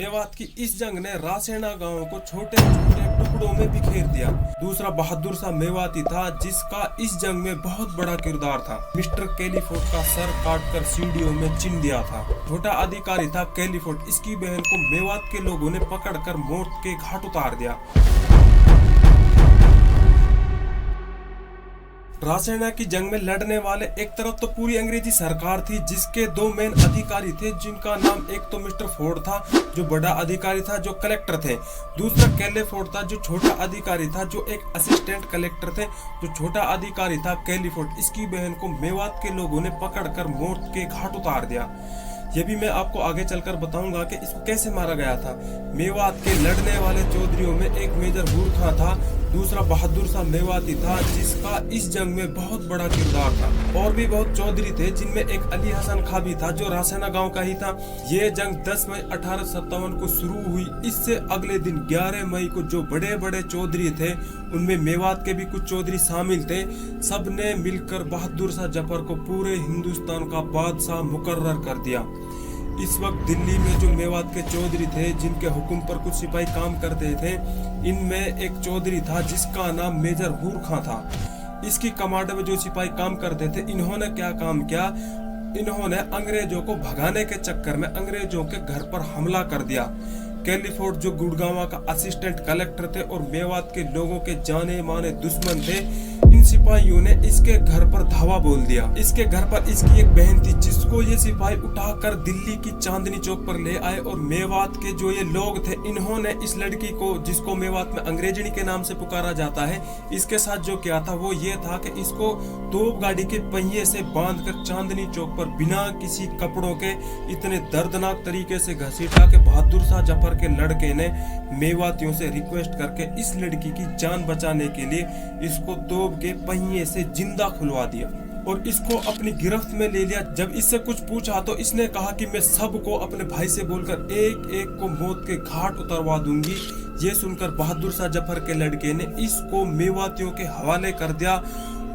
मेवात की इस जंग ने रासेना गांव को छोटे छोटे टुकड़ों में बिखेर दिया। दूसरा बहादुर सा मेवाती था जिसका इस जंग में बहुत बड़ा किरदार था। मिस्टर कैलीफोर्ड का सर काटकर सीढ़ियों में चिन दिया था। छोटा अधिकारी था कैलीफोर्ड, इसकी बहन को मेवात के लोगों ने पकड़कर मौत के घाट उतार दिया। रासेना की जंग में लड़ने वाले एक तरफ तो पूरी अंग्रेजी सरकार थी जिसके दो मेन अधिकारी थे जिनका नाम एक तो मिस्टर फोर्ड था जो बड़ा अधिकारी था जो कलेक्टर थे, दूसरा कैलीफोर्ड था जो छोटा अधिकारी था जो एक असिस्टेंट कलेक्टर थे। जो छोटा अधिकारी था कैलीफोर्ड, इसकी बहन को मेवात के लोगों ने पकड़कर मौत के घाट उतार दिया। ये भी मैं आपको आगे चलकर बताऊंगा कि इसको कैसे मारा गया था। मेवात के लड़ने वाले चौधरियों में एक मेजर हूर खां था, दूसरा बहादुर सा मेवाती था जिसका इस जंग में बहुत बड़ा किरदार था। और भी बहुत चौधरी थे जिनमें एक अली हसन खां भी था जो रासेना गांव का ही था। ये जंग 10 मई 1857 को शुरू हुई। इससे अगले दिन 11 मई को जो बड़े बड़े चौधरी थे उनमें मेवात के भी कुछ चौधरी शामिल थे, सब ने मिलकर बहादुर शाह जफर को पूरे हिंदुस्तान का बादशाह मुकर्रर कर दिया। इस वक्त दिल्ली में जो मेवात के चौधरी थे जिनके हुक्म पर कुछ सिपाही काम करते थे, इनमें एक चौधरी था जिसका नाम मेजर हूर खां था। इसकी कमांड में जो सिपाही काम करते थे, इन्होंने क्या काम किया, इन्होंने अंग्रेजों को भगाने के चक्कर में अंग्रेजों के घर पर हमला कर दिया। कैलीफोर्ड जो गुड़गांव का असिस्टेंट कलेक्टर थे और मेवात के लोगों के जाने माने दुश्मन थे, इन सिपाहियों ने इसके घर पर धावा बोल दिया। इसके घर पर इसकी एक बहन थी जिसको ये सिपाही उठाकर दिल्ली की चांदनी चौक पर ले आए और मेवात के जो ये लोग थे इन्होंने इस लड़की को, जिसको मेवात में अंग्रेजनी के नाम से पुकारा जाता है, इसके साथ जो किया था वो ये था कि इसको तोप गाड़ी के पहिए से बांधकर चांदनी चौक पर बिना किसी कपड़ों के इतने दर्दनाक तरीके से घसीटा के बहादुर शाह जफर के लड़के ने मेवातियों से रिक्वेस्ट करके इस लड़की की जान बचाने के लिए इसको तोप के पहिए से जिंदा खुलवा दिया और इसको अपनी गिरफ्त में ले लिया। जब इससे कुछ पूछा तो इसने कहा कि मैं सबको अपने भाई से बोलकर एक एक को मौत के घाट उतरवा दूंगी। ये सुनकर बहादुर शाह जफर के लड़के ने इसको मेवातियों के हवाले कर दिया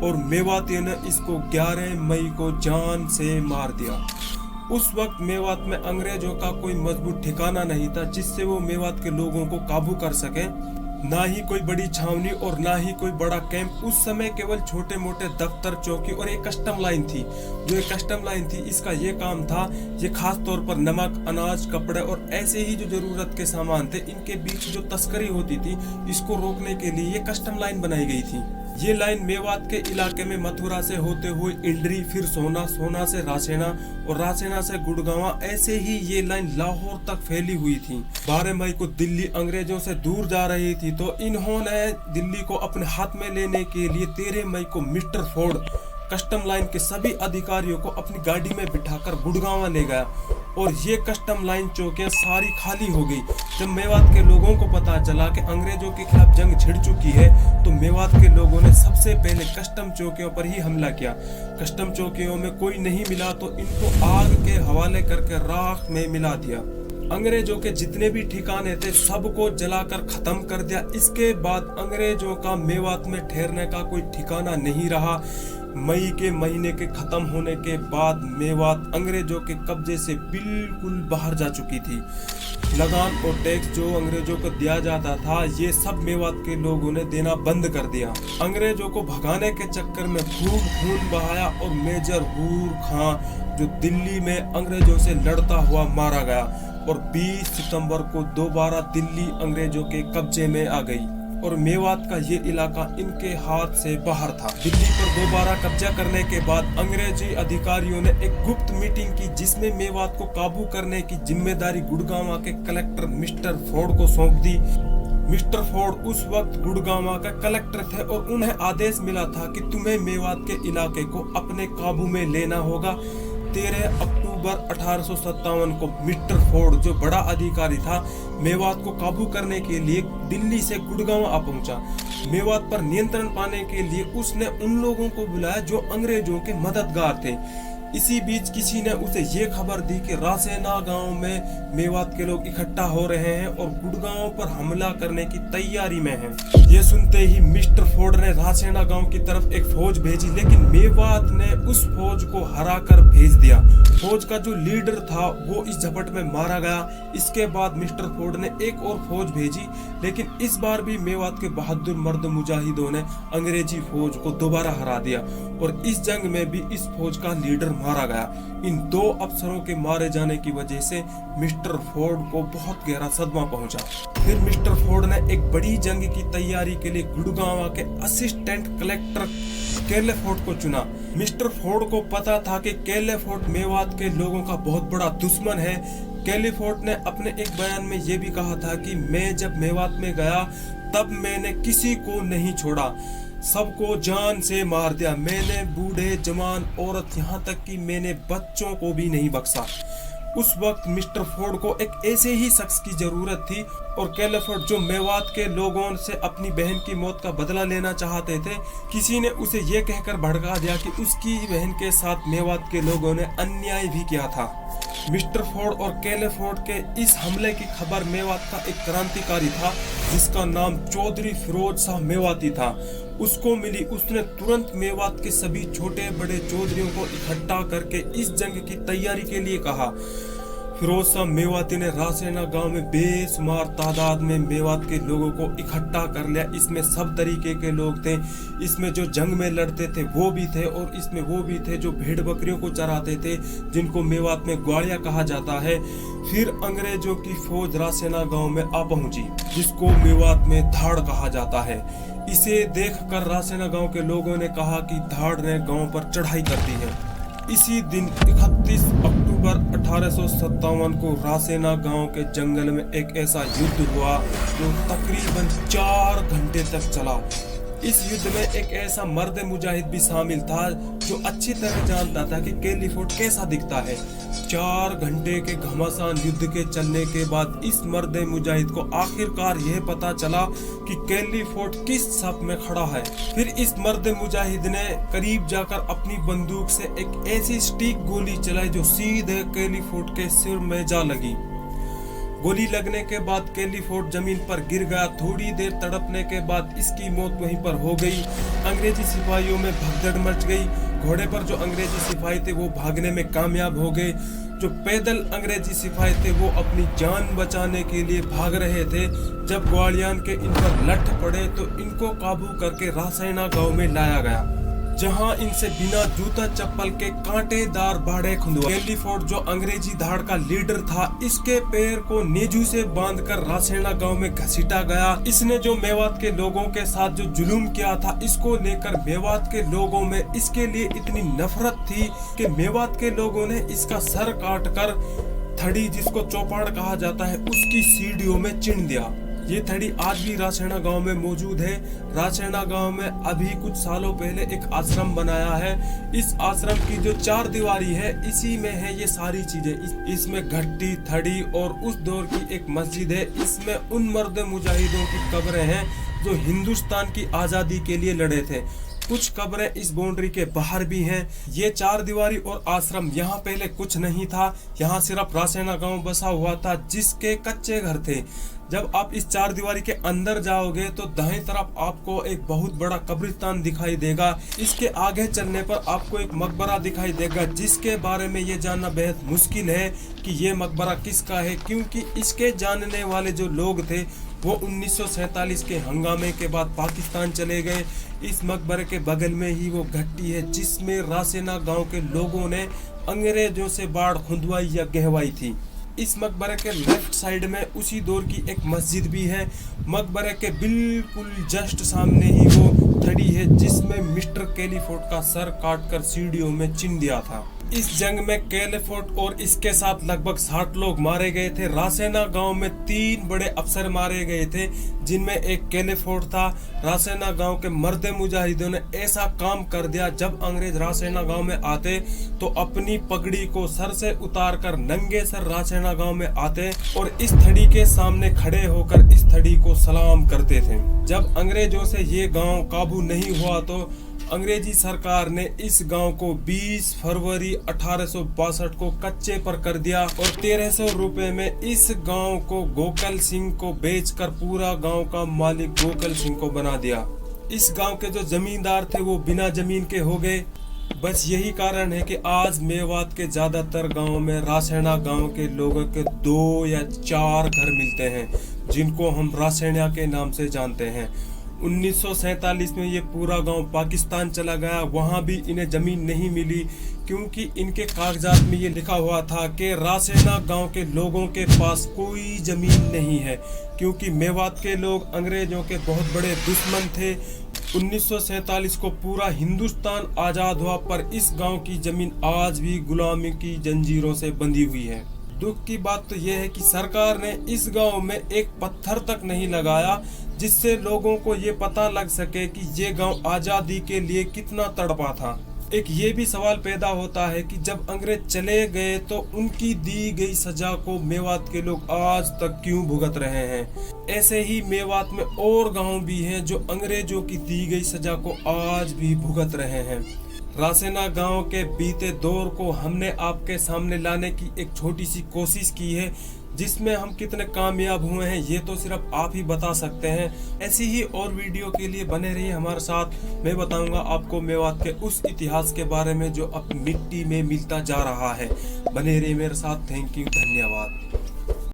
और मेवातियों ने इसको 11 मई को जान से मार दिया। उस वक्त मेवात में अंग्रेजों का कोई मजबूत ठिकाना नहीं था जिससे वो मेवात के लोगों को काबू कर सके, ना ही कोई बड़ी छावनी और ना ही कोई बड़ा कैंप। उस समय केवल छोटे मोटे दफ्तर, चौकी और एक कस्टम लाइन थी। जो एक कस्टम लाइन थी इसका ये काम था, ये खास तौर पर नमक, अनाज, कपड़े और ऐसे ही जो जरूरत के सामान थे इनके बीच जो तस्करी होती थी इसको रोकने के लिए ये कस्टम लाइन बनाई गई थी। ये लाइन मेवात के इलाके में मथुरा से होते हुए इंडरी, फिर सोना, सोना से रासेना और रासेना से गुड़गांव, ऐसे ही ये लाइन लाहौर तक फैली हुई थी। 12 मई को दिल्ली अंग्रेजों से दूर जा रही थी तो इन्होंने दिल्ली को अपने हाथ में लेने के लिए 13 मई को मिस्टर फोर्ड कस्टम लाइन के सभी अधिकारियों को अपनी गाड़ी में बिठाकर गुड़गांव ले गया और ये कस्टम लाइन चौकियां सारी खाली हो गई। जब मेवात के लोगों को पता चला कि अंग्रेजों के खिलाफ जंग छिड़ चुकी है तो मेवात के लोगों ने सबसे पहले कस्टम चौकियों पर ही हमला किया। कस्टम चौकियों में कोई नहीं मिला तो इनको आग के हवाले करके राख में मिला दिया। अंग्रेजों के जितने भी ठिकाने थे सबको जलाकर खत्म कर दिया। इसके बाद अंग्रेजों का मेवात में ठहरने का कोई ठिकाना नहीं रहा। मई के महीने के खत्म होने के बाद मेवात अंग्रेजों के कब्जे से बिल्कुल बाहर जा चुकी थी। लगान और टैक्स जो अंग्रेजों को दिया जाता था ये सब मेवात के लोगों ने देना बंद कर दिया। अंग्रेजों को भगाने के चक्कर में खूब खून बहाया और मेजर हूर खां जो दिल्ली में अंग्रेजों से लड़ता हुआ मारा गया और 20 सितंबर को दोबारा दिल्ली अंग्रेजों के कब्जे में आ गई और मेवात का ये इलाका इनके हाथ से बाहर था। दिल्ली पर दोबारा कब्जा करने के बाद अंग्रेजी अधिकारियों ने एक गुप्त मीटिंग की जिसमें मेवात को काबू करने की जिम्मेदारी गुड़गांव के कलेक्टर मिस्टर फोर्ड को सौंप दी। मिस्टर फोर्ड उस वक्त गुड़गांव का कलेक्टर थे और उन्हें आदेश मिला था कि तुम्हें मेवात के इलाके को अपने काबू में लेना होगा। 13 अक्टूबर 1857 को मिस्टर फोर्ड जो बड़ा अधिकारी था मेवात को काबू करने के लिए दिल्ली से गुड़गांव आ पहुंचा। मेवात पर नियंत्रण पाने के लिए उसने उन लोगों को बुलाया जो अंग्रेजों के मददगार थे। इसी बीच किसी ने उसे ये खबर दी कि रासेना गांव में मेवात के लोग इकट्ठा हो रहे हैं और गुड़गांव पर हमला करने की तैयारी में हैं। ये सुनते ही मिस्टर फोर्ड ने रासेना गांव की तरफ एक फौज भेजी, लेकिन मेवात ने उस फौज को हराकर भेज दिया। फौज का जो लीडर था वो इस झपट में मारा गया। इसके बाद मिस्टर फोर्ड ने एक और फौज भेजी, लेकिन इस बार भी मेवात के बहादुर मर्द मुजाहिदों ने अंग्रेजी फौज को दोबारा हरा दिया और इस जंग में भी इस फौज का लीडर मारा गया। इन दो अफसरों के मारे जाने की वजह से मिस्टर फोर्ड को बहुत गहरा सदमा पहुंचा। फिर मिस्टर फोर्ड ने एक बड़ी जंग की तैयारी के लिए गुड़गांव के असिस्टेंट कलेक्टर केले फोर्ड को चुना। मिस्टर फोर्ड को पता था कि केले फोर्ड मेवात के लोगों का बहुत बड़ा दुश्मन है। केले फोर्ड ने अपने एक बयान में ये भी कहा था कि मैं जब मेवात में गया तब मैंने किसी को नहीं छोड़ा, सबको जान से मार दिया। मैंने बूढ़े जवान औरत यहाँ तक कि मैंने बच्चों को भी नहीं बख्शा। उस वक्त मिस्टर फोर्ड को एक ऐसे ही शख्स की जरूरत थी और केले फोर्ड जो मेवात के लोगों से अपनी बहन की मौत का बदला लेना चाहते थे, किसी ने उसे ये कहकर भड़का दिया कि उसकी बहन के साथ मेवात के लोगों ने अन्याय भी किया था। मिस्टर फोर्ड और केले फोर्ड के इस हमले की खबर मेवात का एक क्रांतिकारी था जिसका नाम चौधरी फिरोज शाह मेवाती था, उसको मिली। उसने तुरंत मेवात के सभी छोटे बड़े चौधरियों को इकट्ठा करके इस जंग की तैयारी के लिए कहा। फिरोज शाह मेवाती ने रासेना गांव में बेशुमार तादाद में मेवात के लोगों को इकट्ठा कर लिया। इसमें सब तरीके के लोग थे, इसमें जो जंग में लड़ते थे वो भी थे और इसमें वो भी थे जो भेड़ बकरियों को चराते थे, जिनको मेवात में ग्वालिया कहा जाता है। फिर अंग्रेजों की फौज रासेना गांव में आ पहुंची, जिसको मेवात में धाड़ कहा जाता है। इसे देखकर रासेना गांव के लोगों ने कहा कि धाड़ ने गांव पर चढ़ाई कर दी है। इसी दिन 31 अक्टूबर 1857 को रासेना गांव के जंगल में एक ऐसा युद्ध हुआ जो तकरीबन 4 घंटे तक चला। इस युद्ध में एक ऐसा मर्द मुजाहिद भी शामिल था जो अच्छी तरह जानता था कि केली फोर्ड कैसा दिखता है। 4 घंटे के घमासान युद्ध के चलने के बाद इस मर्द मुजाहिद को आखिरकार यह पता चला कि केली फोर्ड किस सफ में खड़ा है। फिर इस मर्द मुजाहिद ने करीब जाकर अपनी बंदूक से एक ऐसी सटीक गोली चलाई जो सीधे केली फोर्ड के सिर में जा लगी। गोली लगने के बाद केली फोर्ड जमीन पर गिर गया। थोड़ी देर तड़पने के बाद इसकी मौत वहीं पर हो गई। अंग्रेजी सिपाहियों में भगदड़ मच गई। घोड़े पर जो अंग्रेजी सिपाही थे वो भागने में कामयाब हो गए। जो पैदल अंग्रेजी सिपाही थे वो अपनी जान बचाने के लिए भाग रहे थे। जब ग्वालियान के इन पर लठ पड़े तो इनको काबू करके रासेना गांव में लाया गया, जहां इनसे बिना जूता चप्पल के कांटेदार बाड़े खुंदवा। केली फोर्ड जो अंग्रेजी धाड़ का लीडर था, इसके पैर को नेजू से बांधकर रासेना गांव में घसीटा गया। इसने जो मेवात के लोगों के साथ जो जुलूम किया था, इसको लेकर मेवात के लोगों में इसके लिए इतनी नफरत थी कि मेवात के लोगों ने इसका सर काटकर थड़ी, जिसको चौपाड़ कहा जाता है, उसकी सीढ़ियों में चिन दिया। ये थड़ी आज भी रासेना गांव में मौजूद है। रासेना गांव में अभी कुछ सालों पहले एक आश्रम बनाया है। इस आश्रम की जो 4 दीवारी है, इसी में है ये सारी चीजें। इसमें घट्टी, थड़ी और उस दौर की एक मस्जिद है। इसमें उन मर्द मुजाहिदों की कब्रें हैं जो हिंदुस्तान की आजादी के लिए लड़े थे। कुछ कब्रें इस बाउंड्री के बाहर भी हैं। ये 4 दीवारी और आश्रम, यहाँ पहले कुछ नहीं था। यहाँ सिर्फ रासेना गांव बसा हुआ था जिसके कच्चे घर थे। जब आप इस 4 दीवारी के अंदर जाओगे तो दाहिनी तरफ आपको एक बहुत बड़ा कब्रिस्तान दिखाई देगा। इसके आगे चलने पर आपको एक मकबरा दिखाई देगा, जिसके बारे में ये जानना बेहद मुश्किल है कि ये मकबरा किसका है, क्योंकि इसके जानने वाले जो लोग थे वो 1947 के हंगामे के बाद पाकिस्तान चले गए। इस मकबरे के बगल में ही वो घट्टी है जिसमें रासेना गांव के लोगों ने अंग्रेजों से बाढ़ खुंदवाई या गहवाई थी। इस मकबरे के लेफ्ट साइड में उसी दौर की एक मस्जिद भी है। मकबरे के बिल्कुल जस्ट सामने ही वो थड़ी है जिसमें मिस्टर केली फोर्ड का सर काटकर सीढ़ियों में चिन दिया था। इस जंग में केली फोर्ड और इसके साथ लगभग 60 लोग मारे गए थे। रासेना गांव में 3 बड़े अफसर मारे गए थे, जिनमें एक केली फोर्ड था। रासेना गांव के मर्द मुजाहिदों ने ऐसा काम कर दिया, जब अंग्रेज रासेना गांव में आते तो अपनी पगड़ी को सर से उतारकर नंगे सर रासेना गांव में आते और इस थड़ी के सामने खड़े होकर इस थड़ी को सलाम करते थे। जब अंग्रेजों से ये गांव काबू नहीं हुआ तो अंग्रेजी सरकार ने इस गांव को 20 फरवरी 1862 को कच्चे पर कर दिया और 1300 रुपए में इस गांव को गोकल सिंह को बेचकर पूरा गांव का मालिक गोकल सिंह को बना दिया। इस गांव के जो जमींदार थे वो बिना जमीन के हो गए। बस यही कारण है कि आज मेवात के ज्यादातर गांवों में रासेना गांव के लोगों के 2 या 4 घर मिलते हैं, जिनको हम रासेना के नाम से जानते हैं। 1947 में ये पूरा गांव पाकिस्तान चला गया। वहां भी इन्हें जमीन नहीं मिली, क्योंकि इनके कागजात में ये लिखा हुआ था कि रासेना गांव के लोगों के पास कोई जमीन नहीं है, क्योंकि मेवात के लोग अंग्रेजों के बहुत बड़े दुश्मन थे। 1947 को पूरा हिंदुस्तान आजाद हुआ, पर इस गांव की जमीन आज भी गुलामी की जंजीरों से बंधी हुई है। दुख की बात तो यह है कि सरकार ने इस गांव में एक पत्थर तक नहीं लगाया, जिससे लोगों को ये पता लग सके कि ये गांव आजादी के लिए कितना तड़पा था। एक ये भी सवाल पैदा होता है कि जब अंग्रेज चले गए तो उनकी दी गई सजा को मेवात के लोग आज तक क्यों भुगत रहे हैं। ऐसे ही मेवात में और गांव भी हैं जो अंग्रेजों की दी गई सजा को आज भी भुगत रहे हैं। रासेना गांव के बीते दौर को हमने आपके सामने लाने की एक छोटी सी कोशिश की है, जिसमें हम कितने कामयाब हुए हैं ये तो सिर्फ आप ही बता सकते हैं। ऐसी ही और वीडियो के लिए बने रहिए हमारे साथ। मैं बताऊंगा आपको मेवात के उस इतिहास के बारे में जो अब मिट्टी में मिलता जा रहा है। बने रहिए मेरे साथ। थैंक यू, धन्यवाद।